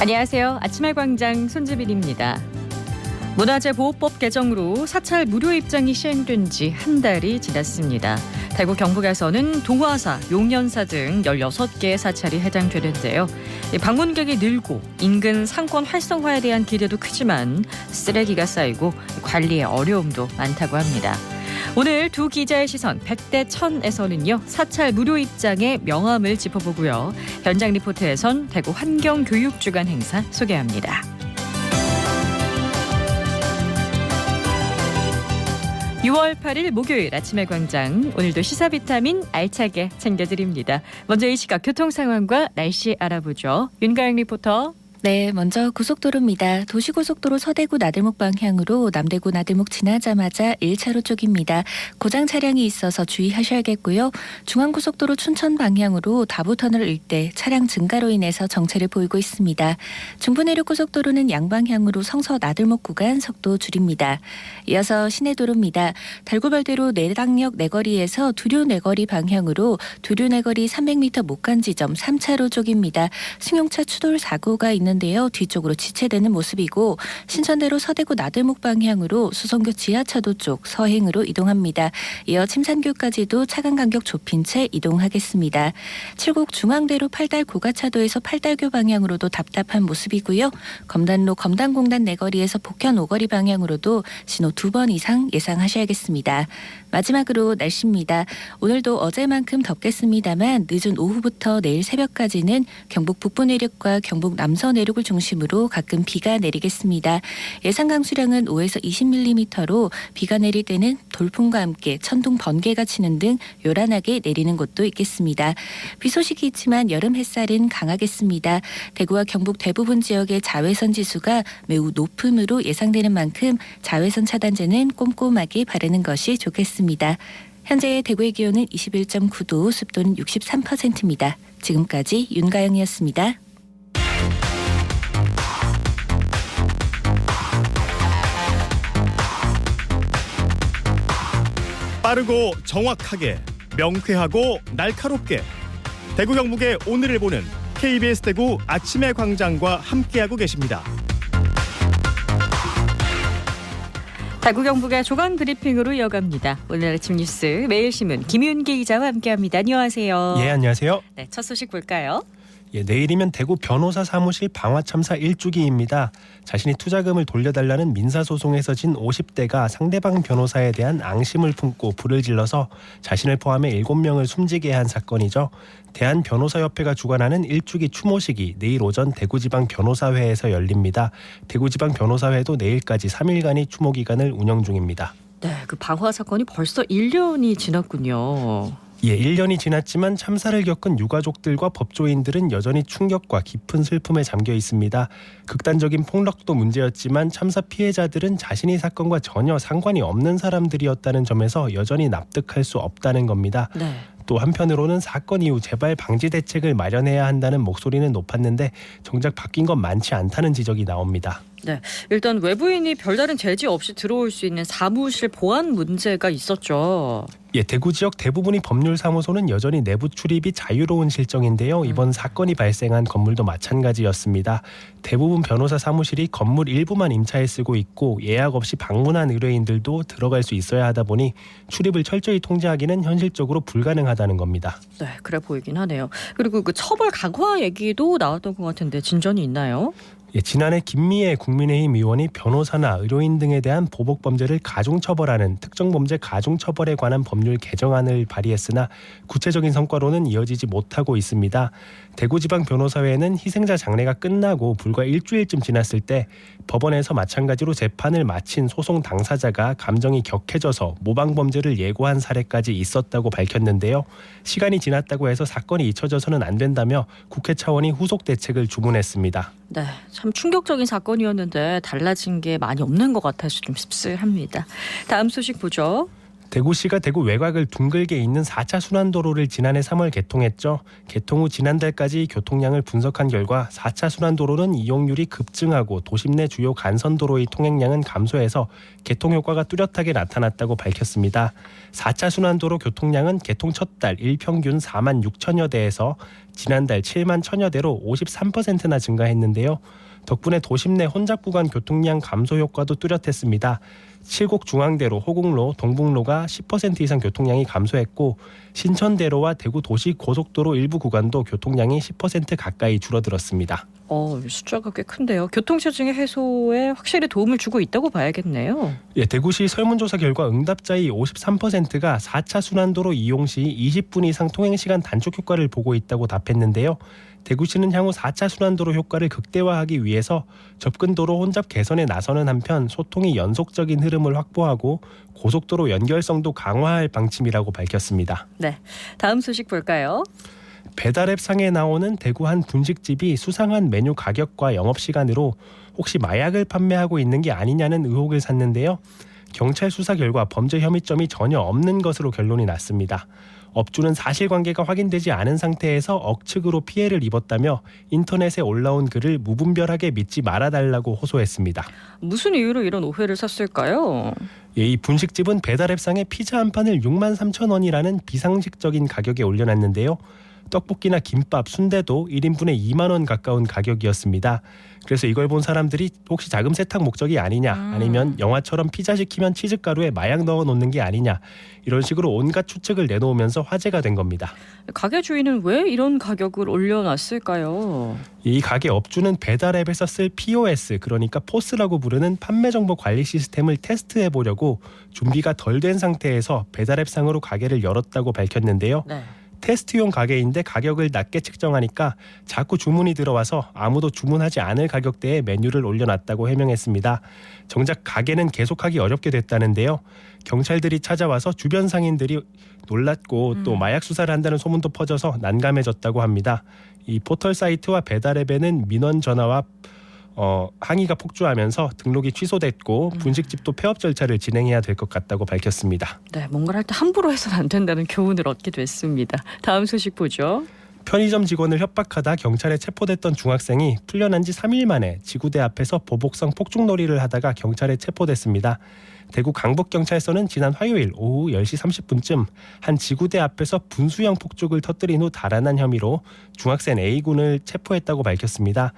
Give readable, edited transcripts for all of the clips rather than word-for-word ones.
안녕하세요. 아침의 광장 손지빈입니다. 문화재보호법 개정으로 사찰 무료 입장이 시행된 지 한 달이 지났습니다. 대구 경북에서는 동화사, 용연사 등 16개의 사찰이 해당되는데요. 방문객이 늘고 인근 상권 활성화에 대한 기대도 크지만 쓰레기가 쌓이고 관리에 어려움도 많다고 합니다. 오늘 두 기자의 시선 100대 1000에서는요. 사찰 무료 입장의 명암을 짚어보고요. 현장 리포트에선 대구 환경교육주간 행사 소개합니다. 6월 8일 목요일 아침의 광장, 오늘도 시사비타민 알차게 챙겨드립니다. 먼저 이 시각 교통 상황과 날씨 알아보죠. 윤가영 리포터. 네, 먼저 고속도로입니다. 도시고속도로 서대구 나들목 방향으로 남대구 나들목 지나자마자 1차로 쪽입니다. 고장 차량이 있어서 주의하셔야겠고요. 중앙고속도로 춘천 방향으로 다부터널 일대 차량 증가로 인해서 정체를 보이고 있습니다. 중부내륙고속도로는 양방향으로 성서 나들목 구간 속도 줄입니다. 이어서 시내도로입니다. 달구벌대로 내당역 내거리에서 두류 내거리 방향으로 두류 내거리 300m 못 간 지점 3차로 쪽입니다. 승용차 추돌 사고가 있는 데요. 뒤쪽으로 지체되는 모습이고 신천대로 서대구 나들목 방향으로 수성교 지하차도 쪽 서행으로 이동합니다. 이어 침산교까지도 차간 간격 좁힌 채 이동하겠습니다. 칠곡 중앙대로 팔달 고가차도에서 팔달교 방향으로도 답답한 모습이고요. 검단로 검단공단 내거리에서 복현 오거리 방향으로도 신호 2번 이상 예상하셔야겠습니다. 마지막으로 날씨입니다. 오늘도 어제만큼 덥겠습니다만 늦은 오후부터 내일 새벽까지는 경북 북부 내륙과 경북 남서 내륙을 중심으로 가끔 비가 내리겠습니다. 예상 강수량은 5에서 20mm로 비가 내릴 때는 돌풍과 함께 천둥 번개가 치는 등 요란하게 내리는 곳도 있겠습니다. 비 소식이 있지만 여름 햇살은 강하겠습니다. 대구와 경북 대부분 지역의 자외선 지수가 매우 높음으로 예상되는 만큼 자외선 차단제는 꼼꼼하게 바르는 것이 좋겠습니다. 현재 대구의 기온은 21.9도, 습도는 63%입니다. 지금까지 윤가영이었습니다. 빠르고 정확하게, 명쾌하고 날카롭게 대구 경북의 오늘을 보는 KBS 대구 아침의 광장과 함께하고 계십니다. 대구 경북의 조간 브리핑으로 이어갑니다. 오늘 아침 뉴스 매일신문 김윤기 기자와 함께합니다. 안녕하세요. 예, 안녕하세요. 네, 첫 소식 볼까요? 예, 내일이면 대구 변호사 사무실 방화 참사 1주기입니다. 자신이 투자금을 돌려달라는 민사소송에서 진 50대가 상대방 변호사에 대한 앙심을 품고 불을 질러서 자신을 포함해 7명을 숨지게 한 사건이죠. 대한변호사협회가 주관하는 1주기 추모식이 내일 오전 대구지방변호사회에서 열립니다. 대구지방변호사회도 내일까지 3일간의 추모기간을 운영 중입니다. 네, 그 방화 사건이 벌써 1년이 지났군요. 예, 1년이 지났지만 참사를 겪은 유가족들과 법조인들은 여전히 충격과 깊은 슬픔에 잠겨 있습니다. 극단적인 폭력도 문제였지만 참사 피해자들은 자신이 사건과 전혀 상관이 없는 사람들이었다는 점에서 여전히 납득할 수 없다는 겁니다. 네. 또 한편으로는 사건 이후 재발 방지 대책을 마련해야 한다는 목소리는 높았는데 정작 바뀐 건 많지 않다는 지적이 나옵니다. 네, 일단 외부인이 별다른 제지 없이 들어올 수 있는 사무실 보안 문제가 있었죠. 예, 대구 지역 대부분의 법률사무소는 여전히 내부 출입이 자유로운 실정인데요. 이번 사건이 발생한 건물도 마찬가지였습니다. 대부분 변호사 사무실이 건물 일부만 임차해 쓰고 있고 예약 없이 방문한 의뢰인들도 들어갈 수 있어야 하다 보니 출입을 철저히 통제하기는 현실적으로 불가능하다는 겁니다. 네, 그래 보이긴 하네요. 그리고 그 처벌 강화 얘기도 나왔던 것 같은데 진전이 있나요? 예, 지난해 김미애 국민의힘 의원이 변호사나 의료인 등에 대한 보복범죄를 가중처벌하는 특정범죄 가중처벌에 관한 법률 개정안을 발의했으나 구체적인 성과로는 이어지지 못하고 있습니다. 대구지방변호사회는 희생자 장례가 끝나고 불과 일주일쯤 지났을 때 법원에서 마찬가지로 재판을 마친 소송 당사자가 감정이 격해져서 모방범죄를 예고한 사례까지 있었다고 밝혔는데요. 시간이 지났다고 해서 사건이 잊혀져서는 안 된다며 국회 차원이 후속 대책을 주문했습니다. 네, 참 충격적인 사건이었는데 달라진 게 많이 없는 것 같아서 좀 씁쓸합니다. 다음 소식 보죠. 대구시가 대구 외곽을 둥글게 잇는 4차 순환도로를 지난해 3월 개통했죠. 개통 후 지난달까지 교통량을 분석한 결과 4차 순환도로는 이용률이 급증하고 도심 내 주요 간선도로의 통행량은 감소해서 개통 효과가 뚜렷하게 나타났다고 밝혔습니다. 4차 순환도로 교통량은 개통 첫 달 일평균 4만 6천여 대에서 지난달 7만 1천여 대로 53%나 증가했는데요. 덕분에 도심 내 혼잡 구간 교통량 감소 효과도 뚜렷했습니다. 칠곡 중앙대로, 호국로, 동북로가 10% 이상 교통량이 감소했고 신천대로와 대구 도시고속도로 일부 구간도 교통량이 10% 가까이 줄어들었습니다. 숫자가 꽤 큰데요. 교통체증의 해소에 확실히 도움을 주고 있다고 봐야겠네요. 예, 대구시 설문조사 결과 응답자의 53%가 4차 순환도로 이용 시 20분 이상 통행시간 단축 효과를 보고 있다고 답했는데요. 대구시는 향후 4차 순환도로 효과를 극대화하기 위해서 접근도로 혼잡 개선에 나서는 한편 소통이 연속적인 흐름을 확보하고 고속도로 연결성도 강화할 방침이라고 밝혔습니다. 네, 다음 소식 볼까요? 배달앱 상에 나오는 대구 한 분식집이 수상한 메뉴 가격과 영업시간으로 혹시 마약을 판매하고 있는 게 아니냐는 의혹을 샀는데요. 경찰 수사 결과 범죄 혐의점이 전혀 없는 것으로 결론이 났습니다. 업주는 사실관계가 확인되지 않은 상태에서 억측으로 피해를 입었다며 인터넷에 올라온 글을 무분별하게 믿지 말아달라고 호소했습니다. 무슨 이유로 이런 오해를 샀을까요? 예, 이 분식집은 배달앱상에 피자 한 판을 6만 3천 원이라는 비상식적인 가격에 올려놨는데요. 떡볶이나 김밥, 순대도 1인분에 2만 원 가까운 가격이었습니다. 그래서 이걸 본 사람들이 혹시 자금 세탁 목적이 아니냐, 아니면 영화처럼 피자 시키면 치즈가루에 마약 넣어 놓는 게 아니냐, 이런 식으로 온갖 추측을 내놓으면서 화제가 된 겁니다. 가게 주인은 왜 이런 가격을 올려놨을까요? 이 가게 업주는 배달앱에서 쓸 POS, 그러니까 포스라고 부르는 판매 정보 관리 시스템을 테스트해 보려고 준비가 덜 된 상태에서 배달앱상으로 가게를 열었다고 밝혔는데요. 네. 테스트용 가게인데 가격을 낮게 측정하니까 자꾸 주문이 들어와서 아무도 주문하지 않을 가격대에 메뉴를 올려놨다고 해명했습니다. 정작 가게는 계속하기 어렵게 됐다는데요. 경찰들이 찾아와서 주변 상인들이 놀랐고 또 마약 수사를 한다는 소문도 퍼져서 난감해졌다고 합니다. 이 포털 사이트와 배달앱에는 민원 전화와 항의가 폭주하면서 등록이 취소됐고 분식집도 폐업 절차를 진행해야 될 것 같다고 밝혔습니다. 네, 뭔가를 할 때 함부로 해서는 안 된다는 교훈을 얻게 됐습니다. 다음 소식 보죠. 편의점 직원을 협박하다 경찰에 체포됐던 중학생이 풀려난 지 3일 만에 지구대 앞에서 보복성 폭죽놀이를 하다가 경찰에 체포됐습니다. 대구 강북경찰서는 지난 화요일 오후 10시 30분쯤 한 지구대 앞에서 분수형 폭죽을 터뜨린 후 달아난 혐의로 중학생 A군을 체포했다고 밝혔습니다.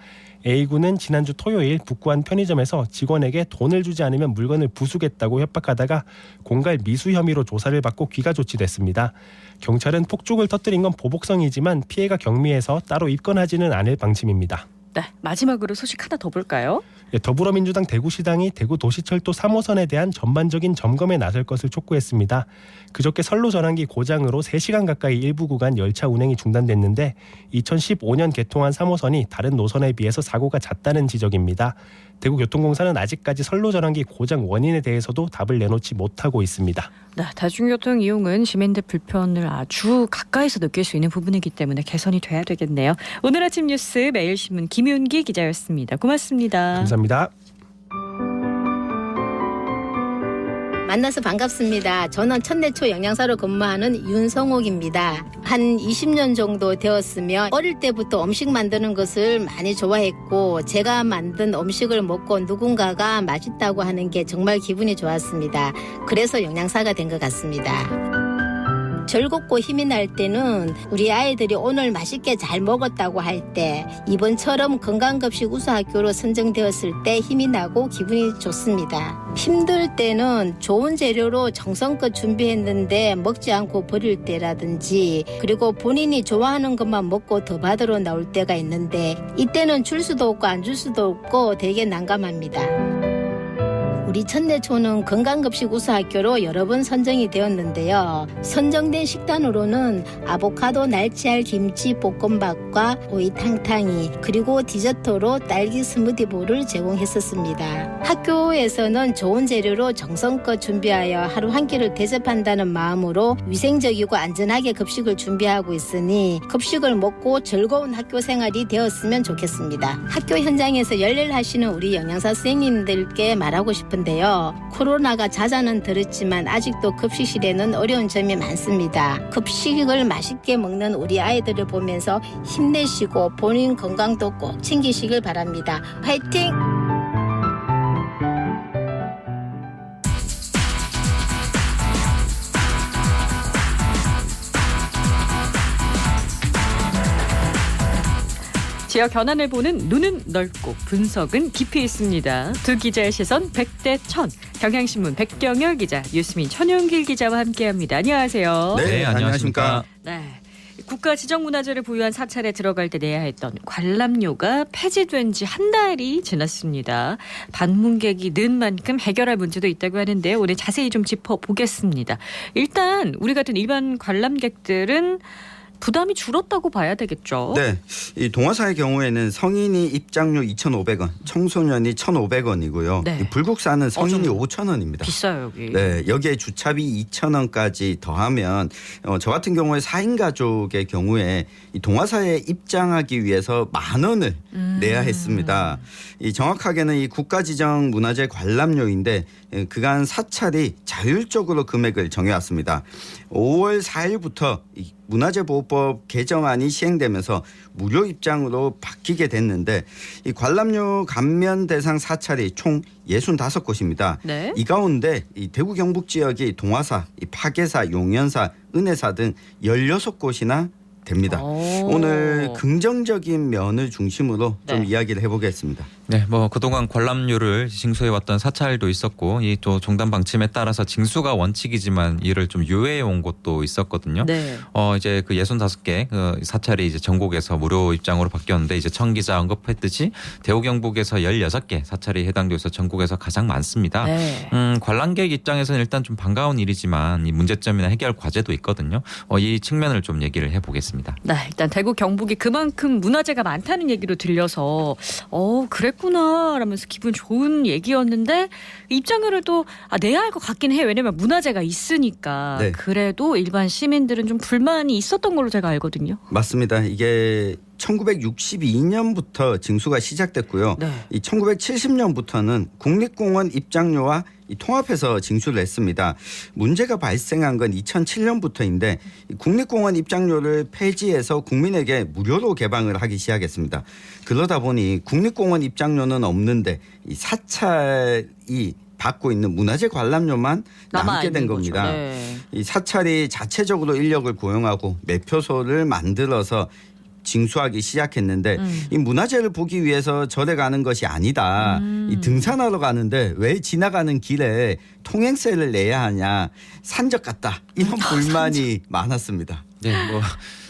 A군은 지난주 토요일 북구 한 편의점에서 직원에게 돈을 주지 않으면 물건을 부수겠다고 협박하다가 공갈 미수 혐의로 조사를 받고 귀가 조치됐습니다. 경찰은 폭죽을 터뜨린 건 보복성이지만 피해가 경미해서 따로 입건하지는 않을 방침입니다. 네, 마지막으로 소식 하나 더 볼까요? 더불어민주당 대구시당이 대구도시철도 3호선에 대한 전반적인 점검에 나설 것을 촉구했습니다. 그저께 선로 전환기 고장으로 3시간 가까이 일부 구간 열차 운행이 중단됐는데 2015년 개통한 3호선이 다른 노선에 비해서 사고가 잦다는 지적입니다. 대구교통공사는 아직까지 선로 전환기 고장 원인에 대해서도 답을 내놓지 못하고 있습니다. 네, 대중교통 이용은 시민들 불편을 아주 가까이서 느낄 수 있는 부분이기 때문에 개선이 돼야 되겠네요. 오늘 아침 뉴스 매일신문 김윤기 기자였습니다. 고맙습니다. 감사합니다. 만나서 반갑습니다. 저는 천내초 영양사로 근무하는 윤성옥입니다. 한 20년 정도 되었으며 어릴 때부터 음식 만드는 것을 많이 좋아했고 제가 만든 음식을 먹고 누군가가 맛있다고 하는 게 정말 기분이 좋았습니다. 그래서 영양사가 된 것 같습니다. 즐겁고 힘이 날 때는 우리 아이들이 오늘 맛있게 잘 먹었다고 할 때 이번처럼 건강급식 우수학교로 선정되었을 때 힘이 나고 기분이 좋습니다. 힘들 때는 좋은 재료로 정성껏 준비했는데 먹지 않고 버릴 때라든지 그리고 본인이 좋아하는 것만 먹고 더 받으러 나올 때가 있는데 이때는 줄 수도 없고 안 줄 수도 없고 되게 난감합니다. 우리 천내초는 건강급식 우수학교로 여러 번 선정이 되었는데요. 선정된 식단으로는 아보카도 날치알 김치 볶음밥과 오이탕탕이 그리고 디저트로 딸기 스무디볼을 제공했었습니다. 학교에서는 좋은 재료로 정성껏 준비하여 하루 한 끼를 대접한다는 마음으로 위생적이고 안전하게 급식을 준비하고 있으니 급식을 먹고 즐거운 학교 생활이 되었으면 좋겠습니다. 학교 현장에서 열일하시는 우리 영양사 선생님들께 말하고 싶은데 있는데요. 코로나가 잦아는 들었지만 아직도 급식실에는 어려운 점이 많습니다. 급식을 맛있게 먹는 우리 아이들을 보면서 힘내시고 본인 건강도 꼭 챙기시길 바랍니다. 화이팅! 지역 현안을 보는 눈은 넓고 분석은 깊이 있습니다. 두 기자의 시선 100대 1000. 경향신문 백경열 기자, 뉴스민 천용길 기자와 함께합니다. 안녕하세요. 네, 안녕하십니까. 네. 국가 지정문화재를 부여한 사찰에 들어갈 때 내야 했던 관람료가 폐지된 지 한 달이 지났습니다. 방문객이 는 만큼 해결할 문제도 있다고 하는데 오늘 자세히 좀 짚어보겠습니다. 일단 우리 같은 일반 관람객들은 부담이 줄었다고 봐야 되겠죠. 네, 이 동화사의 경우에는 성인이 입장료 2,500원, 청소년이 1,500원이고요. 네. 이 불국사는 성인이 5,000원입니다. 비싸요 여기. 네, 여기에 주차비 2,000원까지 더하면 저 같은 경우에 4인 가족의 경우에 이 동화사에 입장하기 위해서 10,000원을 내야 했습니다. 이 정확하게는 이 국가지정 문화재 관람료인데 그간 사찰이 자율적으로 금액을 정해왔습니다. 5월 4일부터 이 문화재보호법 개정안이 시행되면서 무료 입장으로 바뀌게 됐는데 이 관람료 감면 대상 사찰이 총 65곳입니다. 네. 이 가운데 이 대구 경북 지역이 동화사, 이 파계사, 용연사, 은혜사 등 16곳이나 됩니다. 오늘 긍정적인 면을 중심으로 좀 네. 이야기를 해보겠습니다. 네, 뭐 그동안 관람료를 징수해 왔던 사찰도 있었고 이 또 종단 방침에 따라서 징수가 원칙이지만 이를 좀 유예해 온 곳도 있었거든요. 네. 이제 그 65개 그 사찰이 이제 전국에서 무료 입장으로 바뀌었는데 이제 청 기자 언급했듯이 대구 경북에서 16개 사찰이 해당돼서 전국에서 가장 많습니다. 네. 관람객 입장에서는 일단 좀 반가운 일이지만 이 문제점이나 해결 과제도 있거든요. 이 측면을 좀 얘기를 해보겠습니다. 네, 일단 대구 경북이 그만큼 문화재가 많다는 얘기로 들려서 그랬구나 라면서 기분 좋은 얘기였는데 입장료를 또 내야 할 것 같긴 해요. 왜냐면 문화재가 있으니까. 네. 그래도 일반 시민들은 좀 불만이 있었던 걸로 제가 알거든요. 맞습니다. 이게 1962년부터 징수가 시작됐고요. 네. 이 1970년부터는 국립공원 입장료와 이 통합해서 징수를 했습니다. 문제가 발생한 건 2007년부터인데 국립공원 입장료를 폐지해서 국민에게 무료로 개방을 하기 시작했습니다. 그러다 보니 국립공원 입장료는 없는데 이 사찰이 받고 있는 문화재 관람료만 남게 된 겁니다. 네. 이 사찰이 자체적으로 인력을 고용하고 매표소를 만들어서 징수하기 시작했는데 이 문화재를 보기 위해서 절에 가는 것이 아니다. 이 등산하러 가는데 왜 지나가는 길에 통행세를 내야 하냐. 산적 같다. 이런 불만이 많았습니다. 네, 뭐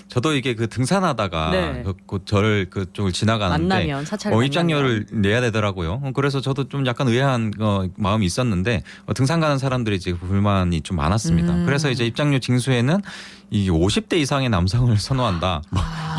저도 이게 그 등산하다가 네. 절 그쪽을 지나가는데 만나면 사찰 입장료를 내야 되더라고요. 그래서 저도 좀 약간 의아한 마음이 있었는데 등산 가는 사람들이 이제 불만이 좀 많았습니다. 그래서 이제 입장료 징수에는 이 50대 이상의 남성을 선호한다.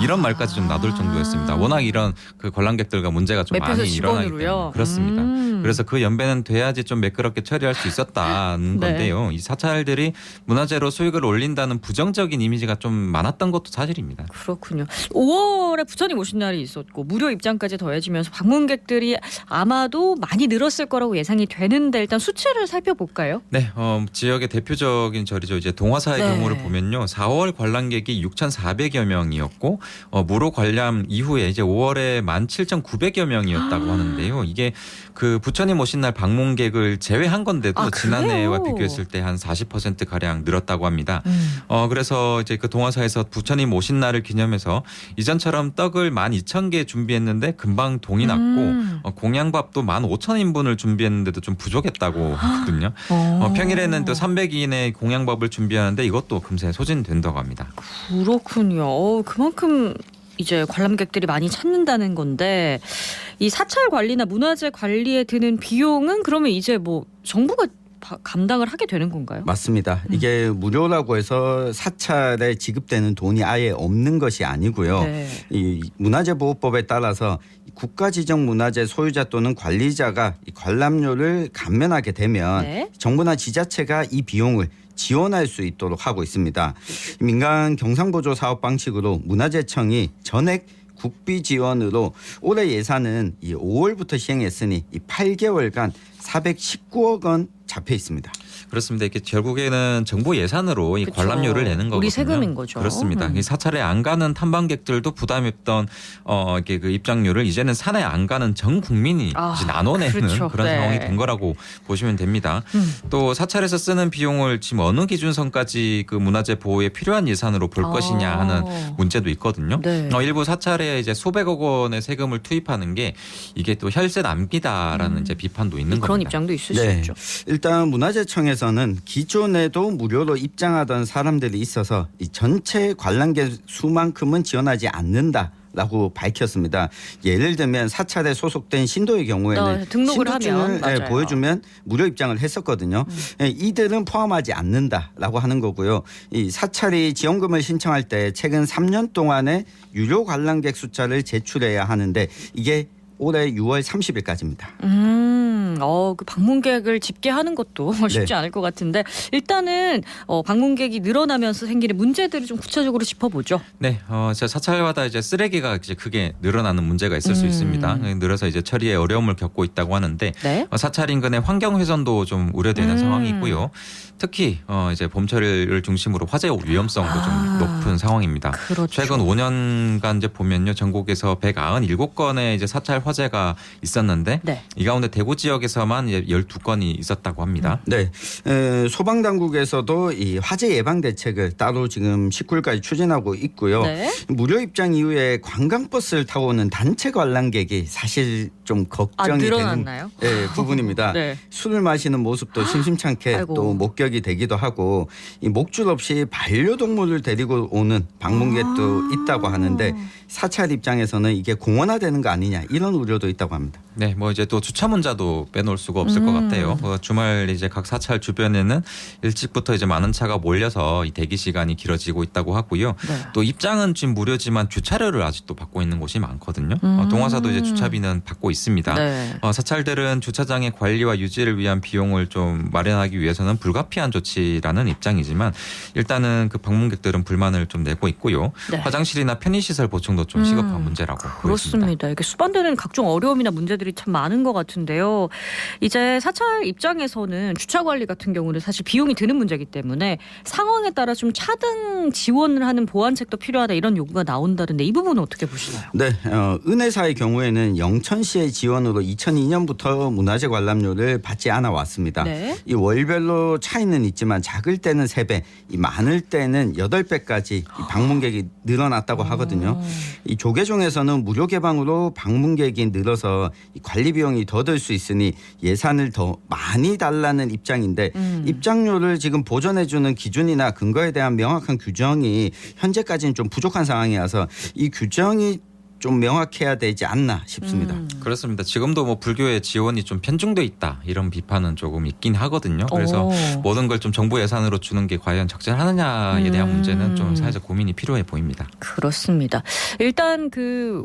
이런 말까지 좀 나돌 정도였습니다. 워낙 이런 그 관람객들과 문제가 좀 매표소 많이 일어나기 직원으로요? 때문에 그렇습니다. 그래서 그 연배는 돼야지 좀 매끄럽게 처리할 수 있었다는 네. 건데요. 이 사찰들이 문화재로 수익을 올린다는 부정적인 이미지가 좀 많았던 것도 사실입니다. 그렇군요. 5월에 부처님 오신 날이 있었고 무료 입장까지 더해지면서 방문객들이 아마도 많이 늘었을 거라고 예상이 되는데 일단 수치를 살펴볼까요? 네, 지역의 대표적인 절이죠. 이제 동화사의 네. 경우를 보면요. 4월 관람객이 6,400여 명이었고 무료 관람 이후에 이제 5월에 17,900여 명이었다고 하는데요. 이게 그 부처님 오신 날 방문객을 제외한 건데도 지난해와 그래요? 비교했을 때 한 40% 가량 늘었다고 합니다. 그래서 이제 그 동화사에서 부처님 오신 날을 기념해서 이전처럼 떡을 12,000개 준비했는데 금방 동이 났고 공양밥도 15,000인분을 준비했는데도 좀 부족했다고 하거든요. 평일에는 또 300인의 공양밥을 준비하는데 이것도 금세 소진된다고 합니다. 그렇군요. 그만큼 이제 관람객들이 많이 찾는다는 건데 이 사찰 관리나 문화재 관리에 드는 비용은 그러면 이제 뭐 정부가 감당을 하게 되는 건가요? 맞습니다. 이게 무료라고 해서 사찰에 지급되는 돈이 아예 없는 것이 아니고요. 네. 이 문화재보호법에 따라서 국가지정문화재 소유자 또는 관리자가 이 관람료를 감면하게 되면 네. 정부나 지자체가 이 비용을 지원할 수 있도록 하고 있습니다. 민간 경상보조 사업 방식으로 문화재청이 전액 국비 지원으로 올해 예산은 이 5월부터 시행했으니 이 8개월간 419억 원 잡혀 있습니다. 그렇습니다. 이게 결국에는 정부 예산으로 이 그쵸. 관람료를 내는 거거든요. 우리 세금인 거죠. 그렇습니다. 이 사찰에 안 가는 탐방객들도 부담했던 이게 그 입장료를 이제는 산에 안 가는 전 국민이 이제 나눠내는 그렇죠. 그런 네. 상황이 된 거라고 보시면 됩니다. 또 사찰에서 쓰는 비용을 지금 어느 기준선까지 그 문화재 보호에 필요한 예산으로 볼 것이냐 하는 문제도 있거든요. 네. 일부 사찰에 이제 수백억 원의 세금을 투입하는 게 이게 또 혈세 낭비다라는 이제 비판도 있는 그런 겁니다. 입장도 있을 수 네. 있죠. 일단 문화재청에서는 기존에도 무료로 입장하던 사람들이 있어서 이 전체 관람객 수만큼은 지원하지 않는다라고 밝혔습니다. 예를 들면 사찰에 소속된 신도의 경우에는 등록을 신도증을 하면 맞아요. 보여주면 무료 입장을 했었거든요. 이들은 포함하지 않는다라고 하는 거고요. 이 사찰이 지원금을 신청할 때 최근 3년 동안의 유료 관람객 숫자를 제출해야 하는데 이게 올해 6월 30일까지입니다. 그 방문객을 집계하는 것도 쉽지 않을 것 같은데 일단은 방문객이 늘어나면서 생기는 문제들을 좀 구체적으로 짚어보죠. 네, 사찰마다 이제 쓰레기가 이제 크게 늘어나는 문제가 있을 수 있습니다. 늘어서 이제 처리에 어려움을 겪고 있다고 하는데 네. 사찰 인근의 환경 훼손도 좀 우려되는 상황이고요. 특히 이제 봄철을 중심으로 화재 위험성도 좀 높은 상황입니다. 그렇죠. 최근 5년간 이제 보면요, 전국에서 197건의 이제 사찰 화재가 있었는데 네. 이 가운데 대구 지역에서만 이제 12건이 있었다고 합니다. 네, 소방당국에서도 이 화재 예방 대책을 따로 지금 19일까지 추진하고 있고요. 네. 무료 입장 이후에 관광버스를 타고 오는 단체 관람객이 사실 좀 걱정이 늘어났나요? 되는 부분입니다. 네. 술을 마시는 모습도 심심찮게 아이고. 또 목격이 되기도 하고 이 목줄 없이 반려동물을 데리고 오는 방문객도 있다고 하는데 사찰 입장에서는 이게 공원화되는 거 아니냐 이런 우려도 있다고 합니다. 네, 뭐 이제 또 주차 문자도 빼놓을 수가 없을 것 같아요. 주말 이제 각 사찰 주변에는 일찍부터 이제 많은 차가 몰려서 이 대기 시간이 길어지고 있다고 하고요. 네. 또 입장은 지금 무료지만 주차료를 아직도 받고 있는 곳이 많거든요. 동화사도 이제 주차비는 받고 있습니다. 네. 사찰들은 주차장의 관리와 유지를 위한 비용을 좀 마련하기 위해서는 불가피한 조치라는 입장이지만 일단은 그 방문객들은 불만을 좀 내고 있고요. 네. 화장실이나 편의시설 보충도 좀 시급한 문제라고 보입니다. 그렇습니다. 이게 수반되는 각종 어려움이나 문제들이 참 많은 것 같은데요. 이제 사찰 입장에서는 주차 관리 같은 경우는 사실 비용이 드는 문제이기 때문에 상황에 따라 좀 차등 지원을 하는 보완책도 필요하다 이런 요구가 나온다는데 이 부분은 어떻게 보시나요? 네, 은혜사의 경우에는 영천시의 지원으로 2002년부터 문화재 관람료를 받지 않아 왔습니다. 네. 이 월별로 차이는 있지만 작을 때는 3배, 이 많을 때는 8배까지 이 방문객이 늘어났다고 하거든요. 이 조계종에서는 무료 개방으로 방문객이 늘어서 이 관리 비용이 더 들 수 있으니 예산을 더 많이 달라는 입장인데 입장료를 지금 보전해주는 기준이나 근거에 대한 명확한 규정이 현재까지는 좀 부족한 상황이라서 이 규정이 좀 명확해야 되지 않나 싶습니다. 그렇습니다. 지금도 뭐 불교의 지원이 좀 편중돼 있다 이런 비판은 조금 있긴 하거든요. 그래서 모든 걸 좀 정부 예산으로 주는 게 과연 적절하느냐에 대한 문제는 좀 사회적 고민이 필요해 보입니다. 그렇습니다. 일단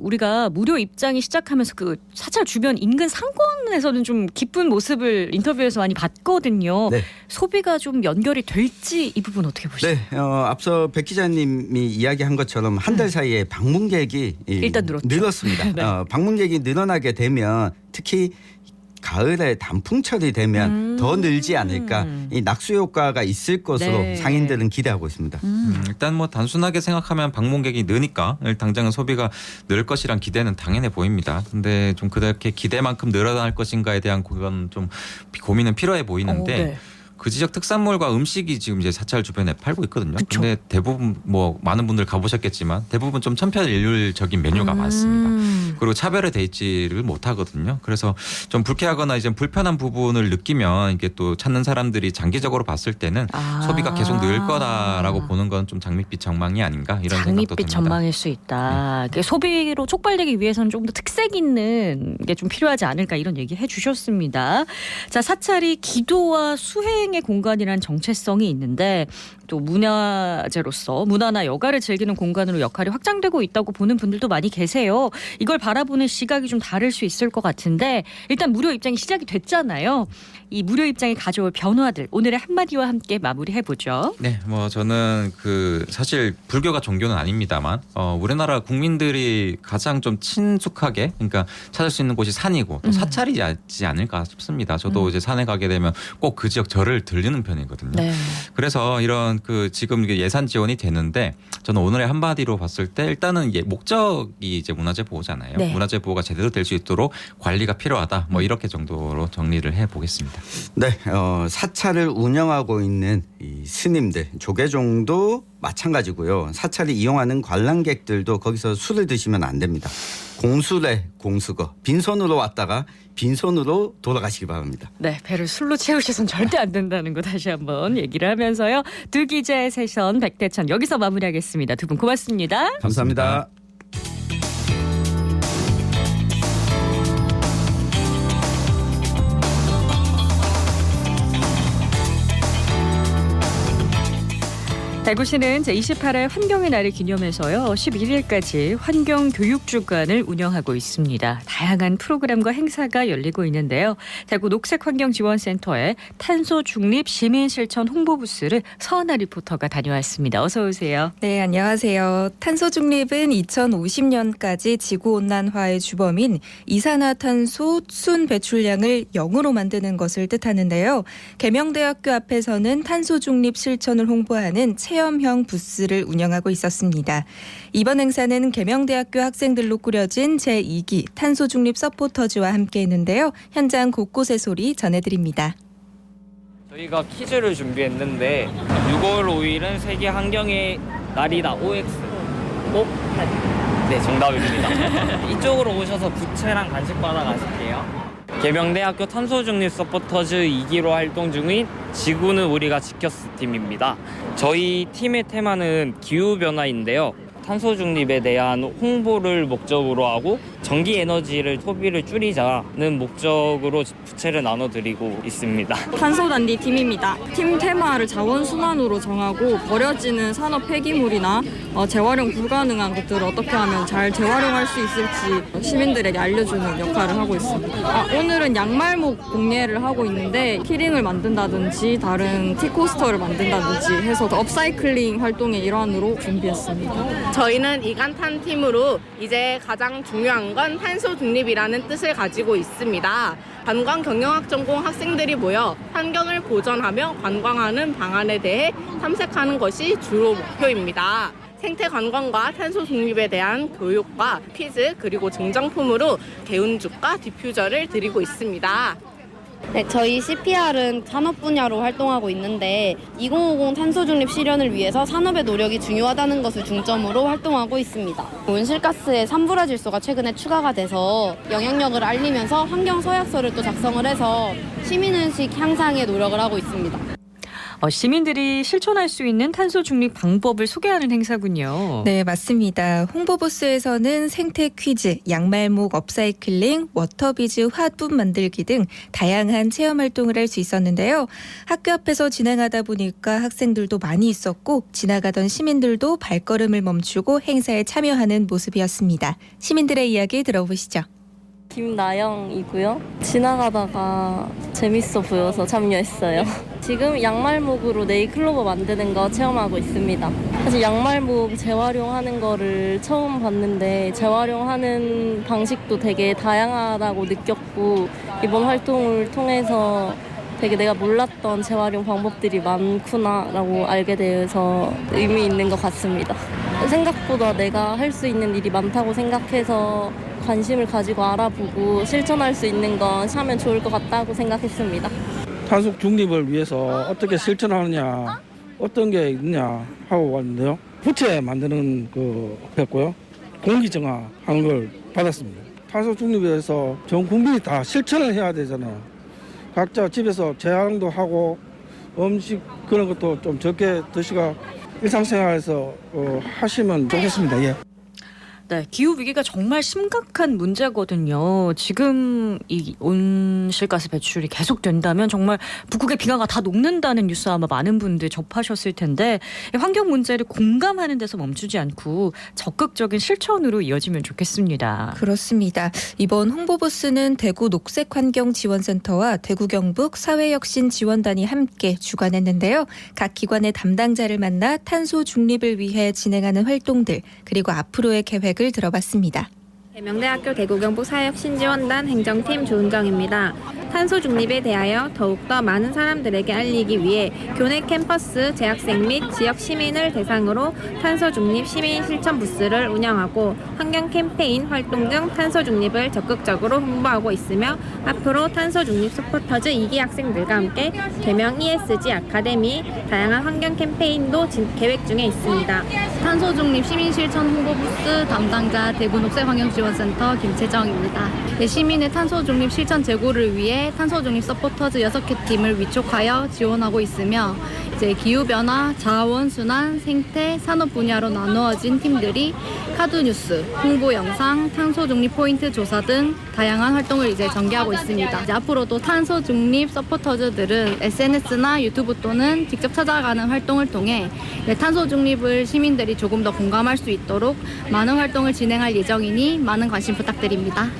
우리가 무료 입장이 시작하면서 사찰 주변 인근 상권에서는 좀 기쁜 모습을 인터뷰에서 많이 봤거든요. 네. 소비가 좀 연결이 될지 이 부분 어떻게 보시나요? 네, 앞서 백 기자님이 이야기한 것처럼 한 달 사이에 방문객이 일단 늘었죠. 늘었습니다. 네. 방문객이 늘어나게 되면 특히 가을에 단풍철이 되면 더 늘지 않을까 이 낙수 효과가 있을 것으로 네. 상인들은 기대하고 있습니다. 일단 뭐 단순하게 생각하면 방문객이 느니까 당장은 소비가 늘 것이란 기대는 당연해 보입니다. 근데 좀 그렇게 기대만큼 늘어날 것인가에 대한 그건 좀 고민은 필요해 보이는데 네. 그 지역 특산물과 음식이 지금 이제 사찰 주변에 팔고 있거든요. 근데 대부분 뭐 많은 분들 가보셨겠지만 대부분 좀 천편일률적인 메뉴가 많습니다. 그리고 차별화 돼 있지를 못하거든요. 그래서 좀 불쾌하거나 이제 불편한 부분을 느끼면 이게 또 찾는 사람들이 장기적으로 봤을 때는 소비가 계속 늘 거다라고 보는 건 좀 장밋빛 전망이 아닌가 이런 생각도 듭니다. 장밋빛 전망일 수 있다. 네. 소비로 촉발되기 위해서는 좀 더 특색 있는 게 좀 필요하지 않을까 이런 얘기 해주셨습니다. 자, 사찰이 기도와 수행의 공간이라는 정체성이 있는데 또 문화재로서 문화나 여가를 즐기는 공간으로 역할이 확장되고 있다고 보는 분들도 많이 계세요. 이걸 바로 바라보는 시각이 좀 다를 수 있을 것 같은데 일단 무료 입장이 시작이 됐잖아요. 이 무료 입장이 가져올 변화들 오늘의 한마디와 함께 마무리해보죠. 네, 뭐 저는 사실 불교가 종교는 아닙니다만 우리나라 국민들이 가장 좀 친숙하게 그러니까 찾을 수 있는 곳이 산이고 또 사찰이지 않을까 싶습니다. 저도 이제 산에 가게 되면 꼭 그 지역 절을 들르는 편이거든요. 네. 그래서 이런 지금 이게 예산 지원이 되는데 저는 오늘의 한마디로 봤을 때 일단은 목적이 이제 문화재 보호잖아요. 네. 문화재 보호가 제대로 될 수 있도록 관리가 필요하다. 뭐 이렇게 정도로 정리를 해보겠습니다. 네, 사찰을 운영하고 있는 이 스님들, 조계종도 마찬가지고요. 사찰을 이용하는 관람객들도 거기서 술을 드시면 안 됩니다. 공수래 공수거, 빈손으로 왔다가 빈손으로 돌아가시기 바랍니다. 네, 배를 술로 채우셔선 절대 안 된다는 거 다시 한번 얘기를 하면서요. 두 기자의 세션 백대천 여기서 마무리하겠습니다. 두 분 고맙습니다. 감사합니다. 대구시는 제28회 환경의 날을 기념해서요. 11일까지 환경교육주간을 운영하고 있습니다. 다양한 프로그램과 행사가 열리고 있는데요. 대구 녹색환경지원센터에 탄소중립 시민실천 홍보부스를 서하나 리포터가 다녀왔습니다. 어서 오세요. 네, 안녕하세요. 탄소중립은 2050년까지 지구온난화의 주범인 이산화탄소 순 배출량을 0으로 만드는 것을 뜻하는데요. 계명대학교 앞에서는 탄소중립 실천을 홍보하는 체험형 부스를 운영하고 있었습니다. 이번 행사는 계명대학교 학생들로 꾸려진 제2기 탄소중립 서포터즈와 함께했는데요. 현장 곳곳의 소리 전해드립니다. 저희가 퀴즈를 준비했는데 6월 5일은 세계 환경의 날이다. OX. 네, 정답입니다. 이쪽으로 오셔서 부채랑 간식 받아가실게요. 계명대학교 탄소중립 서포터즈 2기로 활동 중인 지구는 우리가 지켰어 팀입니다. 저희 팀의 테마는 기후변화인데요. 탄소중립에 대한 홍보를 목적으로 하고 전기에너지를 소비를 줄이자는 목적으로 부채를 나눠드리고 있습니다. 탄소단디 팀입니다. 팀 테마를 자원순환으로 정하고 버려지는 산업 폐기물이나 재활용 불가능한 것들을 어떻게 하면 잘 재활용할 수 있을지 시민들에게 알려주는 역할을 하고 있습니다. 오늘은 양말목 공예를 하고 있는데 키링을 만든다든지 다른 티코스터를 만든다든지 해서 업사이클링 활동의 일환으로 준비했습니다. 저희는 이간탄 팀으로 이제 가장 중요한 건 탄소 중립이라는 뜻을 가지고 있습니다. 관광 경영학 전공 학생들이 모여 환경을 보전하며 관광하는 방안에 대해 탐색하는 것이 주로 목표입니다. 생태 관광과 탄소 중립에 대한 교육과 퀴즈 그리고 증정품으로 개운죽과 디퓨저를 드리고 있습니다. 네, 저희 CPR은 산업 분야로 활동하고 있는데 2050 탄소중립 실현을 위해서 산업의 노력이 중요하다는 것을 중점으로 활동하고 있습니다. 온실가스의 산불화질소가 최근에 추가가 돼서 영향력을 알리면서 환경 서약서를 또 작성을 해서 시민의식 향상에 노력을 하고 있습니다. 시민들이 실천할 수 있는 탄소 중립 방법을 소개하는 행사군요. 네, 맞습니다. 홍보부스에서는 생태 퀴즈, 양말목 업사이클링, 워터비즈 화분 만들기 등 다양한 체험 활동을 할 수 있었는데요. 학교 앞에서 진행하다 보니까 학생들도 많이 있었고 지나가던 시민들도 발걸음을 멈추고 행사에 참여하는 모습이었습니다. 시민들의 이야기 들어보시죠. 김나영이고요. 지나가다가 재밌어 보여서 참여했어요. 지금 양말목으로 네일클로버 만드는 거 체험하고 있습니다. 사실 양말목 재활용하는 거를 처음 봤는데 재활용하는 방식도 되게 다양하다고 느꼈고 이번 활동을 통해서 되게 내가 몰랐던 재활용 방법들이 많구나라고 알게 돼서 의미 있는 것 같습니다. 생각보다 내가 할 수 있는 일이 많다고 생각해서 관심을 가지고 알아보고 실천할 수 있는 건 하면 좋을 것 같다고 생각했습니다. 탄소 중립을 위해서 어떻게 실천하느냐, 어떤 게 있느냐 하고 왔는데요. 부채 만드는 거 했고요. 공기정화 하는 걸 받았습니다. 탄소 중립에 대해서 전 국민이 다 실천을 해야 되잖아요. 각자 집에서 재활용도 하고 음식 그런 것도 좀 적게 드시고 일상생활에서 하시면 좋겠습니다. 예. 네, 기후 위기가 정말 심각한 문제거든요. 지금 이 온실가스 배출이 계속된다면 정말 북극의 빙하가 다 녹는다는 뉴스 아마 많은 분들이 접하셨을 텐데 환경 문제를 공감하는 데서 멈추지 않고 적극적인 실천으로 이어지면 좋겠습니다. 그렇습니다. 이번 홍보부스는 대구 녹색환경지원센터와 대구 경북 사회혁신지원단이 함께 주관했는데요. 각 기관의 담당자를 만나 탄소 중립을 위해 진행하는 활동들 그리고 앞으로의 계획을 들어봤습니다. 대명대학교 대구경북 사회혁신지원단 행정팀 조은정입니다. 탄소 중립에 대하여 더욱더 많은 사람들에게 알리기 위해 교내 캠퍼스 재학생 및 지역 시민을 대상으로 탄소 중립 시민 실천 부스를 운영하고 환경 캠페인 활동 등 탄소 중립을 적극적으로 홍보하고 있으며 앞으로 탄소 중립 서포터즈 2기 학생들과 함께 대명 ESG 아카데미 다양한 환경 캠페인도 계획 중에 있습니다. 탄소 중립 시민 실천 홍보 부스 담당자 대구 녹색환경지원센터 김채정입니다. 시민의 탄소 중립 실천 제고를 위해 탄소 중립 서포터즈 6개 팀을 위촉하여 지원하고 있으며 기후변화, 자원순환, 생태, 산업 분야로 나누어진 팀들이 카드뉴스, 홍보 영상, 탄소 중립 포인트 조사 등 다양한 활동을 전개하고 있습니다. 앞으로도 탄소 중립 서포터즈들은 SNS나 유튜브 또는 직접 찾아가는 활동을 통해 탄소 중립을 시민들이 조금 더 공감할 수 있도록 많은 활동을 진행할 예정이니 많은 관심 부탁드립니다.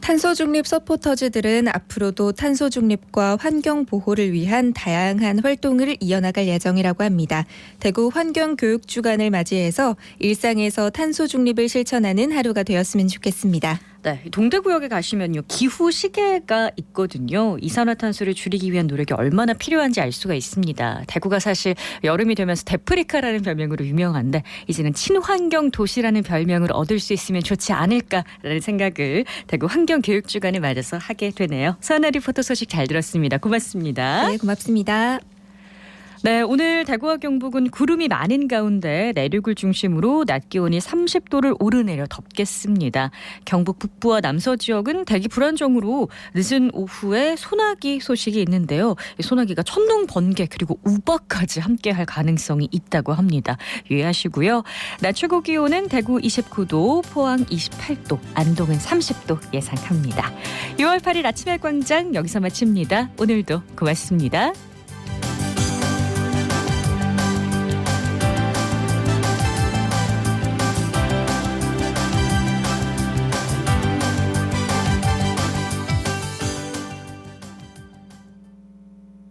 탄소 중립 서포터즈들은 앞으로도 탄소 중립과 환경 보호를 위한 다양한 활동을 이어나갈 예정이라고 합니다. 대구 환경교육주간을 맞이해서 일상에서 탄소 중립을 실천하는 하루가 되었으면 좋겠습니다. 네, 동대구역에 가시면요 기후 시계가 있거든요. 이산화탄소를 줄이기 위한 노력이 얼마나 필요한지 알 수가 있습니다. 대구가 사실 여름이 되면서 데프리카라는 별명으로 유명한데 이제는 친환경 도시라는 별명을 얻을 수 있으면 좋지 않을까라는 생각을 대구 환경교육주간을 맞아서 하게 되네요. 서하나 리포터 소식 잘 들었습니다. 고맙습니다. 네, 고맙습니다. 네, 오늘 대구와 경북은 구름이 많은 가운데 내륙을 중심으로 낮 기온이 30도를 오르내려 덥겠습니다. 경북 북부와 남서 지역은 대기 불안정으로 늦은 오후에 소나기 소식이 있는데요. 이 소나기가 천둥, 번개 그리고 우박까지 함께할 가능성이 있다고 합니다. 유의하시고요. 낮 최고 기온은 대구 29도, 포항 28도, 안동은 30도 예상합니다. 6월 8일 아침의 광장 여기서 마칩니다. 오늘도 고맙습니다.